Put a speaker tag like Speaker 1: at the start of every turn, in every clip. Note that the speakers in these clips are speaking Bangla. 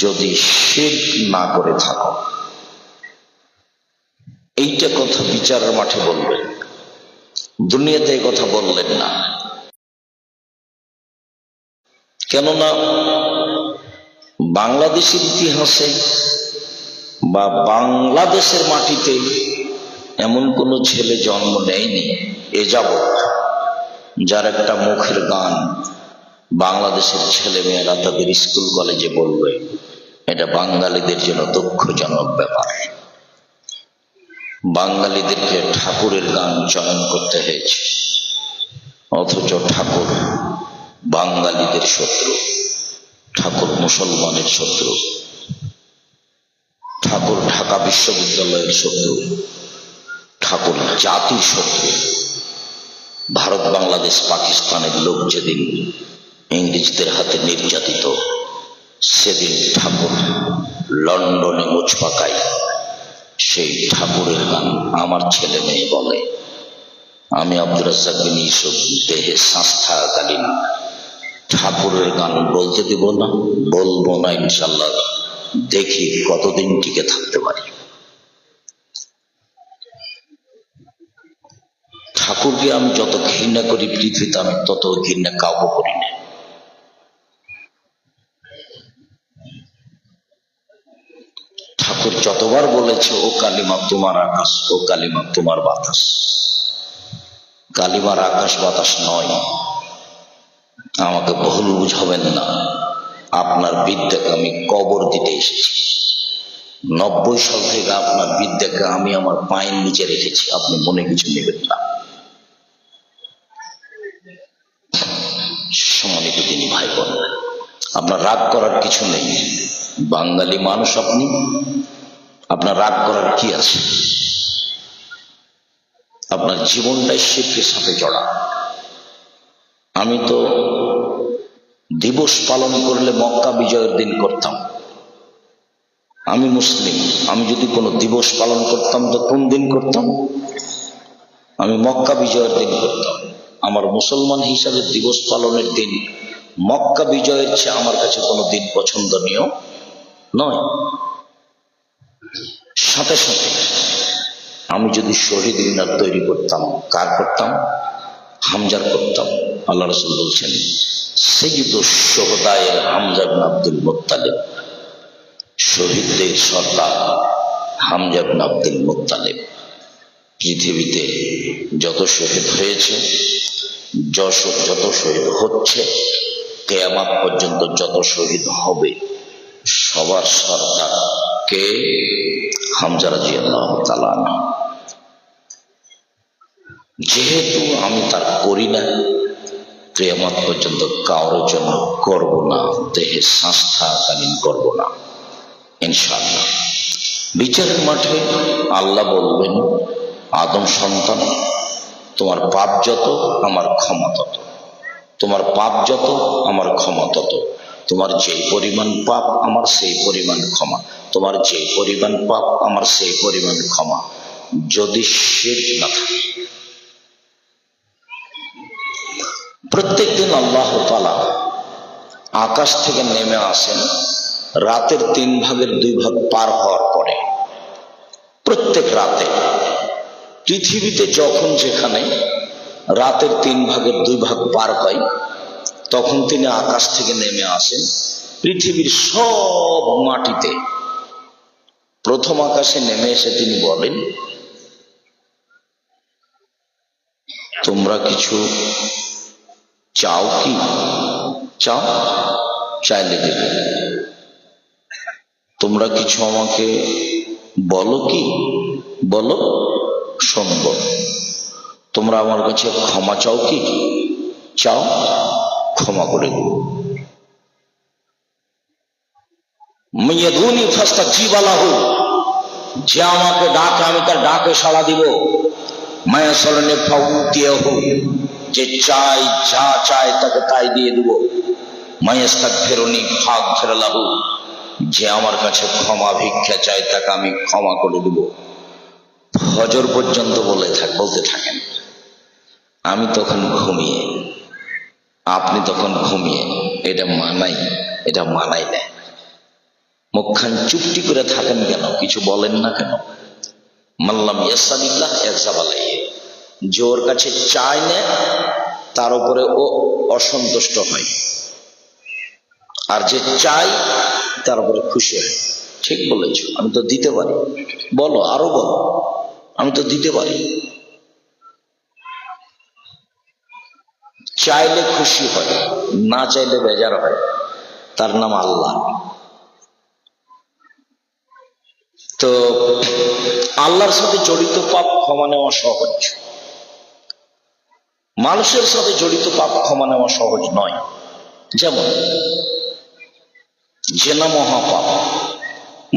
Speaker 1: যদি শিরক না করে থাকো। এইটা কথা বিচারের মাঠে বলবেন, দুনিয়াতে এই কথা বললেন না। কেননা বাংলাদেশের ইতিহাসে বা বাংলাদেশের মাটিতে এমন কোন ছেলে জন্ম নেয়নি এ যাবৎ যার একটা মুখের গান বাংলাদেশের ছেলে মেয়েরা তাদের স্কুল কলেজে বলবে। এটা বাঙালিদের জন্য দুঃখজনক ব্যাপার। বাঙালিদেরকে ঠাকুরের গান চয়ন করতে হয়েছে, অথচ ঠাকুর বাঙালিদের শত্রু, ঠাকুর মুসলমানের শত্রু, ঠাকুর ঢাকা বিশ্ববিদ্যালয়ের শত্রু, ঠাকুর জাতির শত্রু। ভারত বাংলাদেশ পাকিস্তানের লোক যেদিন ইংরেজদের হাতে নির্যাতিত, সেদিন ঠাকুর লন্ডনে মুছ পাকায়। সেই ঠাকুরের গান আমার ছেলে মেয়ে বলে। আমি আব্দুর রাজ্জাক বিন ইউসুফ দেহে শ্বাস থাকাকালীন ঠাকুরের গান বলতে দিব না, বলবো না ইনশাল্লাহ। দেখি কতদিন টিকে থাকতে পারি। ঠাকুরকে আমি যত ঘৃণা করি পৃথিবীতে, আমি তত ঘৃণা কাউকে করি না। ঠাকুর যতবার বলেছে ও কালিমা তোমার আকাশ, ও কালিমা তোমার বাতাস। কালিমার আকাশ বাতাস নয়, আমাকে ভুল বুঝাবেন না। আপনার বিদ্যাকে আমি কবর দিতে এসেছি। 90 সাল থেকে আপনার বিদ্যাকে আমি আমার পায়ের নিচে রেখেছি, আপনি মনে কিছু নেবেন না। সম্মানিত দিনী ভাই বোন, আপনার রাগ করার কিছু নেই। বাঙালি মানুষ আপনি, আপনার রাগ করার কি আছে? আপনার জীবনটাই শিরকের সাথে জড়া। আমি তো দিবস পালন করলে মক্কা বিজয়ের দিন করতাম। আমি মুসলিম, আমি যদি কোনো দিবস পালন করতাম তো কোন দিন করতাম? আমি মক্কা বিজয়ের দিন করতাম। আমার মুসলমান হিসাবে দিবস পালনের দিন মক্কা বিজয়ের চেয়ে আমার কাছে কোনো দিন পছন্দনীয় নয়। সাথে সাথে আমি যদি শহীদ মিনার তৈরি করতাম, কার করতাম? হামজার করতাম। আল্লাহ রাসূল বলছেন সাইয়্যিদুশ শুহাদায়ে হামজা ইবনে আব্দুল মুত্তালিব, শহীদদের সর্দার হামজা ইবনে আব্দুল মুত্তালিব। পৃথিবীতে যত শহীদ হয়েছে, যত শহীদ হচ্ছে, কিয়ামত পর্যন্ত যত শহীদ হবে, সবার সর্দার কে? হামজা রাদিয়াল্লাহু তাআলা। যেহেতু আমি তার করি না, কিয়ামত পর্যন্ত কারোর জন্য করব না, দেহে শ্বাস থাকাকালীন করব না ইনশাআল্লাহ। বিচারের মাঠে আল্লাহ বলবেন, আদম সন্তান, তোমার পাপ যত আমার ক্ষমা তত, তোমার পাপ যত আমার ক্ষমা তত। তোমার যেই পরিমাণ পাপ আমার সেই পরিমাণ ক্ষমা, তোমার যেই পরিমাণ পাপ আমার সেই পরিমাণ ক্ষমা, যদি শিরক না থাকে। প্রত্যেক দিন আল্লাহ তাআলা আকাশ থেকে নেমে আসেন রাতের 3 ভাগের 2 ভাগ পার হওয়ার পরে। প্রত্যেক রাতে পৃথিবীতে যখন যেখানে রাতের 3 ভাগের 2 ভাগ পার হয়, তখন তিনি আকাশ থেকে নেমে আসেন পৃথিবীর সব মাটিতে। প্রথম আকাশে নেমে এসে তিনি বলেন, তোমরা কিছু চাও কি? চাও, চাইলে দেবে। তোমরা কিছু আমাকে বলো কি? বলো, শুনবো। তোমরা আমার কাছে ক্ষমা চাও কি? চাও, ক্ষমা করে দেব। মাইয়াদুনি ফাস্তাজিবা লাহু, যে আমাকে ডাকে আমি তার ডাকে সাড়া দিব। মায়াসলনে ফাউতিয়াহু, যে চাই যা চায় তাকে তাই দিয়ে দেব। মায়াস্তাগফিরুনি ফাগফির লাহু, যে আমার কাছে ক্ষমা ভিক্ষা চায় তাকে আমি ক্ষমা করে দেব। ফজর পর্যন্ত বলতে থাকেন। আমি তখন ঘুমিয়ে, আপনি তখন ঘুমিয়ে। এটা মানাই না। মুখখান চুপটি করে থাকেন কেন? কিছু বলেন না কেন? মাল্লাম ইয়াসালিল্লাহ ইয়াগজাব আলাইহি, যে ওর কাছে চায় না তার উপরে ও অসন্তুষ্ট হয়, আর যে চাই তার উপরে খুশি হয়। ঠিক বলেছ, আমি তো দিতে পারি। বলো, আরো বলো, আমি তো দিতে পারি। চাইলে খুশি হয়, না চাইলে বেজার হয়। তার নাম আল্লাহ। তো আল্লাহর সাথে জড়িত পাপ ক্ষমা নেওয়া সহজ, মানুষের সাথে জড়িত পাপ ক্ষমা নেওয়া সহজ নয়। যেমন জেনা মহাপাপ,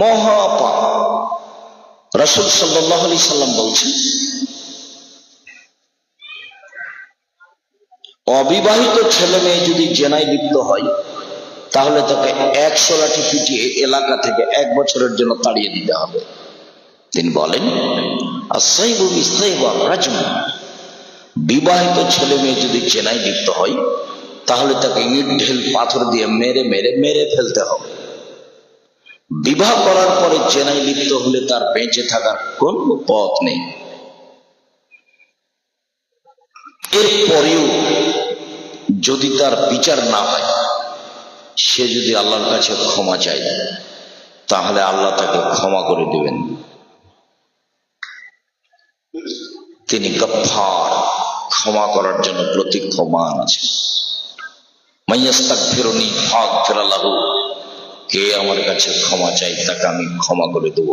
Speaker 1: মহাপাপ। রাসূল সাল্লাল্লাহু আলাইহি সাল্লাম বলছেন, অবিবাহিত ছেলে মেয়ে যদি জেনায় লিপ্ত হয় তাহলে তাকে 100 লাঠি পিটিয়ে এলাকা থেকে 1 বছরের জন্য তাড়িয়ে দিতে হবে। তিনি বলেন, আস-সাইবু মিস-সাইবু আর-রাজম, বিবাহিত ছেলে মেয়ে যদি জেনায় লিপ্ত হয় তাহলে তাকে ইট ঢেল পাথর দিয়ে মেরে মেরে মেরে ফেলতে হবে। বিবাহ করার পরে জেনায় লিপ্ত হলে তার বেঁচে থাকার কোনো পথ নেই। এরপরেও যদি তার বিচার না হয়, সে যদি আল্লাহর কাছে ক্ষমা চায় তাহলে আল্লাহ তাকে ক্ষমা করে দেবেন। তিনি গফফার, ক্ষমা করার জন্য প্রতীক্ষমান আছে। মাইয়াস্তাগফিরুনি ফাগফির লাহু, কে আমার কাছে ক্ষমা চাই তাকে আমি ক্ষমা করে দেব।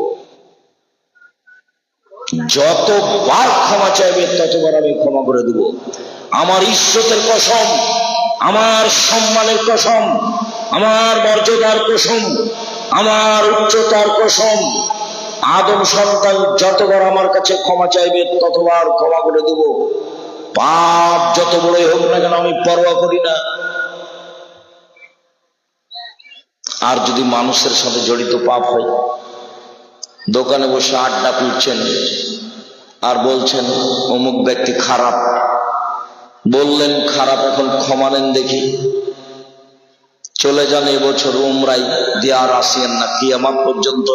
Speaker 1: যতবার ক্ষমা চাইবে ততবার আমি ক্ষমা করে দেব। আমার ইজ্জতের কসম, আমার সম্মানের কসম, আমার মর্যাদার কসম, আমার উচ্চতার কসম, আদম সন্তান যতবার আমার কাছে ক্ষমা চাইবে ততবার ক্ষমা করে দেব। পাপ যত বড়ই হোক না কেন আমি পরোয়া করি না। আর যদি মানুষের সাথে জড়িত পাপ হয়, দোকানে বসে আড্ডা পিটছেন আর বলছেন অমুক ব্যক্তি খারাপ, বললেন খারাপ, এখন ক্ষমা নেন দেখি, চলে যান এবছর উমরায় দিয়ে আর আসেন না, কিয়ামত পর্যন্ত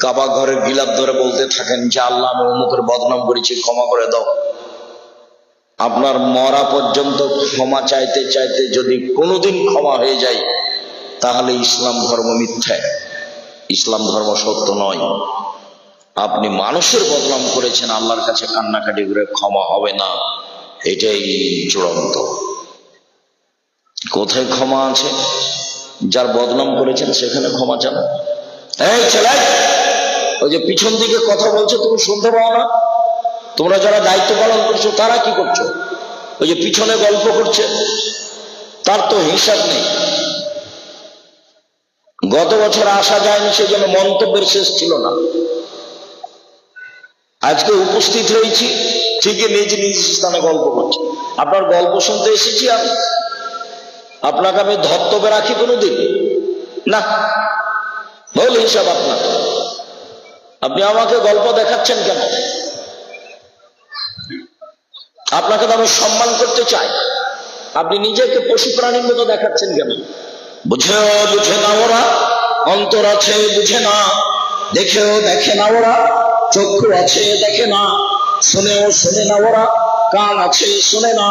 Speaker 1: কাবা ঘরের গিলাপ ধরে বলতে থাকেন যে আল্লাহ আমি অমুকের বদনাম করেছি, ক্ষমা করে দাও। আপনার মরা পর্যন্ত ক্ষমা চাইতে চাইতে যদি কোনোদিন ক্ষমা হয়ে যায় তাহলে ইসলাম ধর্ম মিথ্যা, ইসলাম ধর্ম সত্য নয়। আপনি মানুষের বদনাম করেছেন, আল্লাহর কাছে কান্নাকাটি করে ক্ষমা হবে না, এটাই চূড়ান্ত। কোথায় ক্ষমা আছে? যার বদনাম করেছেন সেখানে ক্ষমা চান। এই ছেলে, ওই যে পিছন দিকে কথা বলছে তুমি শুনতে পাও না? তোমরা যারা দায়িত্ব পালন করছো তারা কি করছো? ওই যে পিছনে গল্প করছে, তার তো হিসাব নেই। গত বছর আসা যায়নি সেজন্য মন্তব্যের শেষ ছিল না। আজকে উপস্থিত হয়েছি ঠিকই নিজ নিজ স্থানে গল্প করছি। আপনার গল্প শুনতে এসেছি আমি, আপনাকে আমি ধর্তব্যে রাখি কোনোদিন না, ভুল হিসাব আপনার। আপনি আমাকে গল্প দেখাচ্ছেন কেন? আপনাকে তো আমি সম্মান করতে চাই, আপনি নিজেকে পশু প্রাণীর মতো দেখাচ্ছেন কেন? বুঝেও বুঝে না ওরা, অন্তর আছে বুঝে না, দেখেও দেখে না ওরা, চক্ষু আছে দেখে না, শুনেও শোনে না ওরা, কান আছে শোনে না।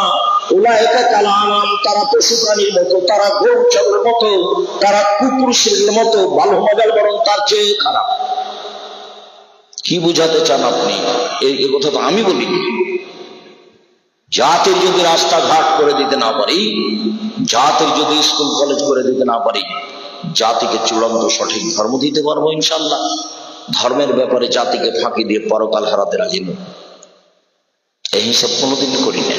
Speaker 1: উলাইকা কালাম, তারা পশু প্রাণীর মতো, তারা গরু-ছাগলের মতো, তারা কুকুর-শিয়ালের মতো, ভালো মজার বরং তার চেয়ে খারাপ। কি বুঝাতে চান আপনি? এই কথা তো আমি বলিনি। জাতির যদি রাস্তাঘাট করে দিতে না পারি, জাতির যদি স্কুল কলেজ করে দিতে না পারি, জাতিকে চূড়ান্ত সঠিক ধর্ম দিতে পারবো ইনশাল্লাহ। ধর্মের ব্যাপারে জাতিকে ফাঁকি দিয়ে পরকাল হারাতে রাজি নই, এই হিসাব কোনোদিন করি না।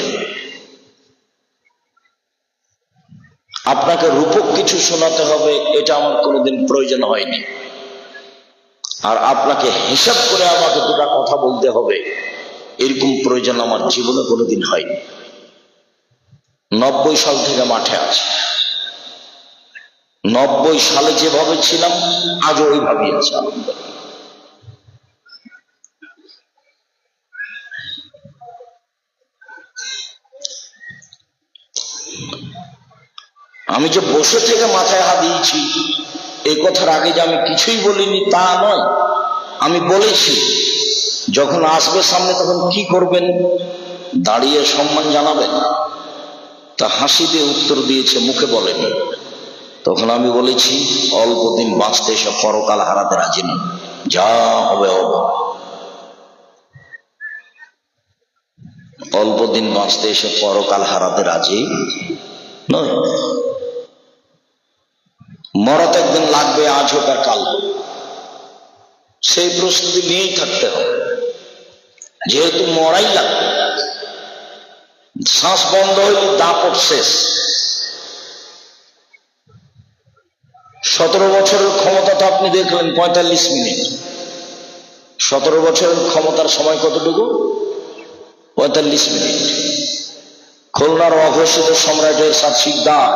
Speaker 1: আপনাকে রূপক কিছু শোনাতে হবে এটা আমার কোনোদিন প্রয়োজন হয়নি, আর আপনাকে হিসাব করে আমাকে দুটা কথা বলতে হবে এরকম প্রয়োজন আমার জীবনে কোনোদিন হয়নি। 90 সাল থেকে মাঠে আছি, 90 সালে যেভাবে ছিলাম আজও ওইভাবেই আছে আলহামদুলিল্লাহ। আমি যে বসে থেকে মাথায় হাত দিয়েছি এই কথার আগে যে আমি কিছুই বলিনি তা নয়, আমি বলেছি যখন আসবে সামনে তখন কি করবেন, দাঁড়িয়ে সম্মান জানাবেন। তা হাসি দিয়ে উত্তর দিয়েছে, মুখে বলেনি। তখন আমি বলেছি অল্প দিন বাঁচতে এসে পরকাল হারাতে রাজি নই, যা হবে হবে। অল্প দিন বাঁচতে এসে পরকাল হারাতে রাজি নয়। মরা তো একদিন লাগবে, আজ হোক আর কাল হোক, সেই প্রস্তুতি নিয়েই থাকতে হবে। যেহেতু মরাই লাগবে, শ্বাস বন্ধ হইলে দাপট শেষ। 17 বছরের ক্ষমতা তো আপনি দেখলেন 45 মিনিট। 17 বছরের ক্ষমতার সময় কতটুকু? 45 মিনিট। খুলনার অঘোষিত সম্রাটের সাথ শিকদার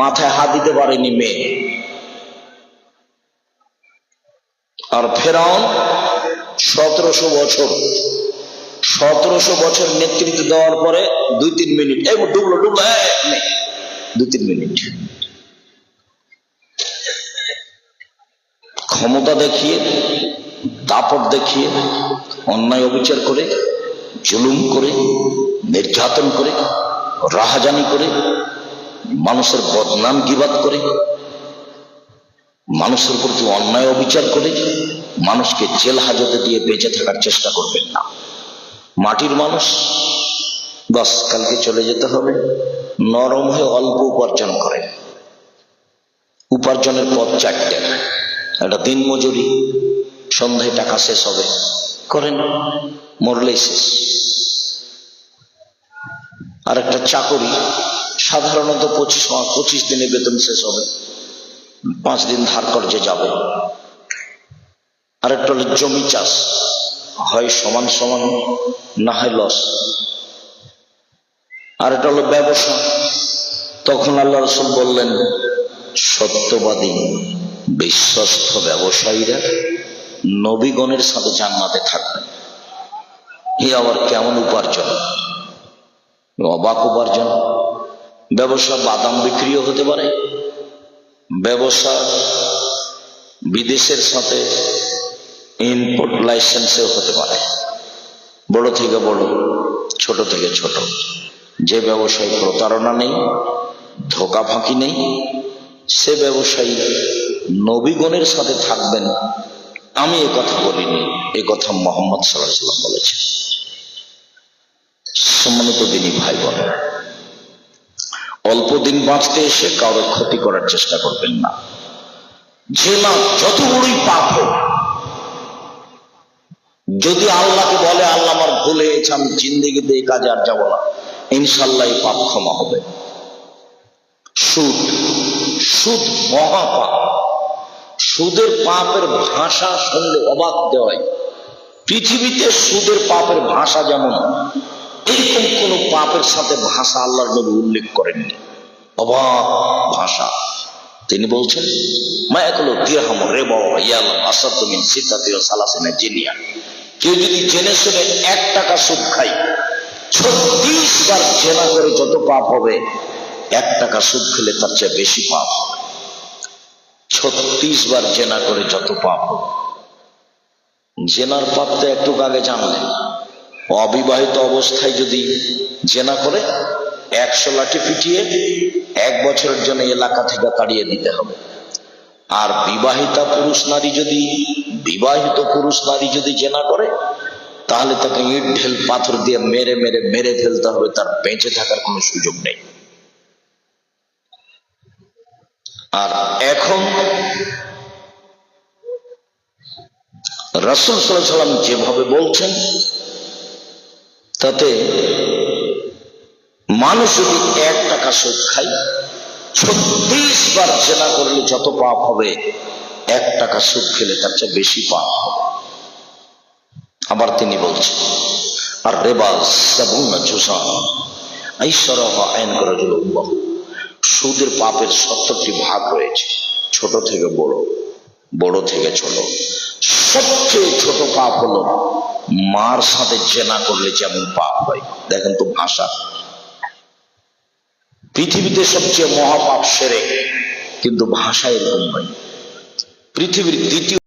Speaker 1: মাথায় হাত দিতে পারেনি মেয়ে। আর ফেরাউন 1700 বছর নেতৃত্ব দেওয়ার পরে 2-3 মিনিট, এই ডুবলো 2-3 মিনিট ক্ষমতা দেখিয়ে, দাপট দেখিয়ে, অন্যায় অবিচার করে, জুলুম করে, নির্যাতন করে, রাহাজানি করে, মানুষের বদনাম গীবাত করে, মানুষের প্রতি অন্যায় অবিচার করে, মানুষকে জেল হাজতে দিয়ে বেঁচে থাকার চেষ্টা করবেন না। মাটির মানুষ, বাস কালকে চলে যেতে হবে। নরম হয়ে অল্প উপার্জন করে, উপার্জনের পথ 4টে। একটা দিন মজুরি, সন্ধ্যায় টাকা শেষ হবে, করেন, মরলেই শেষ। আর একটা চাকরি, সাধারণত 25 দিনে বেতন শেষ হবে, 5 দিন ধার কর্জে যাবে। আর একটা হলো জমি চাষ, হয় সমান সমান, না হয় লস। আর এটা হলো ব্যবসা। তখন আল্লাহ রাসূল বললেন, সত্যবাদী বিশ্বস্ত ব্যবসায়ীরা নবীগণের সাথে জান্নাতে থাকবেন। হে আবার কেমন উপার্জন, অবাক উপার্জন। ব্যবসা বাদাম বিক্রিও হতে পারে, ব্যবসা বিদেশের সাথে ইম্পোর্ট লাইসেন্সেও হতে পারে। বড় থেকে বড়, ছোট থেকে ছোট, যে ব্যবসায় প্রতারণা নেই, ধোকা ফাঁকি নেই, সে ব্যবসায়ী নবীগণের সাথে থাকবেন। আমি এ কথা বলিনি, এ কথা মুহাম্মদ সাল্লাল্লাহু আলাইহি ওয়াসাল্লাম বলেছেন। সম্মানিত দিনী ভাই বোনেরা, অল্প দিন বাঁচতে এসে কারো ক্ষতি করার চেষ্টা করবেন না। যে না যত বড়ই পাপ হোক, যদি আল্লাহকে বলে আল্লাহ আমার ভুল হয়েছে, আমি জিন্দেগিতে এই কাজে আর যাবো না, ইনশাল্লাহ এই পাপ ক্ষমা হবে। সুদ মহাপাপ। সুদের পাপের ভাষা শুনলে অবাক দেওয়ায়। পৃথিবীতে সুদের পাপের ভাষা যেমন, এরকম কোন পাপের সাথে ভাষা আল্লাহর নবী উল্লেখ করেননি। অবাক ভাষা। তিনি বলছেন, মায়াকুলু দিরহাম রিবা ইয়াল আসাদু মিন সিত্তাতি ওয়া সালাসিনা জিনিয়া। কেউ যদি জেনে শুনে 1 টাকা সুদ খায়, 36 বার জেনা করে যত পাপ হবে, 1 টাকা সুদ খেলে তার চেয়ে বেশি পাপ হবে। 36 বার জেনা করে যত পাপ হবে। জেনার পাপ তো একটু আগে জানলেন। অবিবাহিত অবস্থায় যদি জেনা করে 100 লাঠি পিটিয়ে 1 বছরের জন্য এলাকা থেকে তাড়িয়ে দিতে হবে। আর বিবাহিত পুরুষ নারী যদি জেনা করে, তাহলে তাকে ইট ঢেল পাথর দিয়ে মেরে ফেলতে হবে, তার বেঁচে থাকার কোনো সুযোগ নেই। আর এখন রাসূল সাল্লাল্লাহু আলাইহি ওয়াসাল্লাম যেভাবে বলছেন, তাতে মানুষ যদি 1 টাকা সুদ খায়, 36 বার জেনা করলে যত পাপ হবে, 1 টাকা সুদ খেলে তার চেয়ে বেশি পাপ হবে। আবার তিনি বলছেন, আর রিবা 70 জুজা আইসারহা আইন রাজুল উম্মাহ। সুদের পাপের 70টি ভাগ রয়েছে, ছোট থেকে বড়, বড় থেকে ছোট। সবচেয়ে ছোট পাপ হলো মার সাথে জেনা করলে যেমন পাপ হয়। দেখেন তো ভাষা। পৃথিবীতে সবচেয়ে মহাপাপ শিরক, কিন্তু ভাষা এরকম হয়। পৃথিবীর দ্বিতীয়